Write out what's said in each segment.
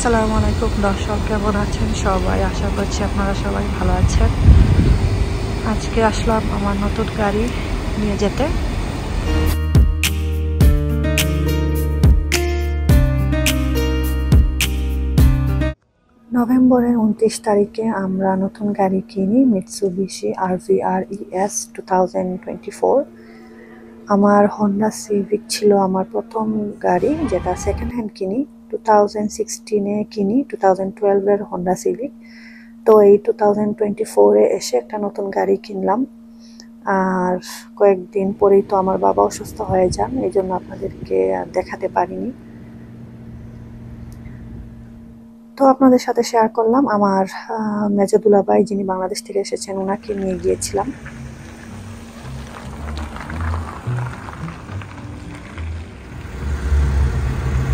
আসসালামু আলাইকুম দর্শক, কেমন আছেন সবাই? আশা করছি আপনারা সবাই ভালো আছেন। আজকে আসলাম আমার নতুন গাড়ি নিয়ে যেতে। নভেম্বরের 29 তারিখে আমরা নতুন গাড়ি কিনি, মিৎসুবিশি RVR ES 2024। আমার হন্ডা সিভিক ছিল আমার প্রথম গাড়ি, যেটা সেকেন্ড হ্যান্ড কিনি। 2016-এ কিনি 2012-এর হন্ডা সিভিক। তো এই 2024-এ এসে একটা নতুন গাড়ি কিনলাম। আর কয়েকদিন পরেই তো আমার বাবা অসুস্থ হয়ে যান, এই জন্য আপনাদেরকে দেখাতে পারিনি। তো আপনাদের সাথে শেয়ার করলাম। আমার মেজো দুলাভাই, যিনি বাংলাদেশ থেকে এসেছেন, ওনাকে নিয়ে গিয়েছিলাম।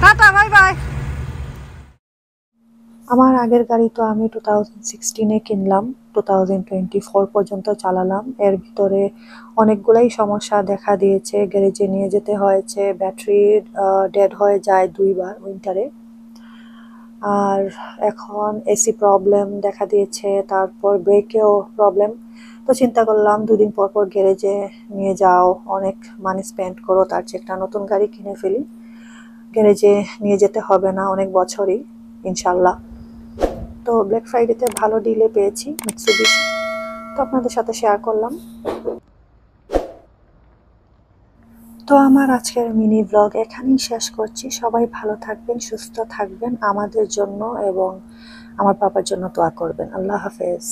Tata, bye bye. আমার আগের গাড়ি তো আমি 2016-এ কিনলাম, 2024 পর্যন্ত চালালাম। এর ভিতরে অনেকগুলাই সমস্যা দেখা দিয়েছে। গ্যারেজে নিয়ে যেতে হয়েছে, ব্যাটারি ডেড হয়ে যায় 2বার উইন্টারে। আর এখন এসি প্রবলেম দেখা দিয়েছে, তারপর ব্রেকেও প্রবলেম। তো চিন্তা করলাম 2 দিন পর পর গ্যারেজে নিয়ে যাও, অনেক মানি স্পেন্ড করো, তার চেয়ে একটা নতুন গাড়ি কিনে ফেলি। গ্যারেজে নিয়ে যেতে হবে না অনেক বছরই, ইনশাল্লাহ। তো ব্ল্যাক ফ্রাইডেতে ভালো ডিলে পেয়েছি মিৎসুবিশি, তো আপনাদের সাথে শেয়ার করলাম। তো আমার আজকের মিনি ব্লগ এখানেই শেষ করছি। সবাই ভালো থাকবেন, সুস্থ থাকবেন, আমাদের জন্য এবং আমার বাবার জন্য দোয়া করবেন। আল্লাহ হাফেজ।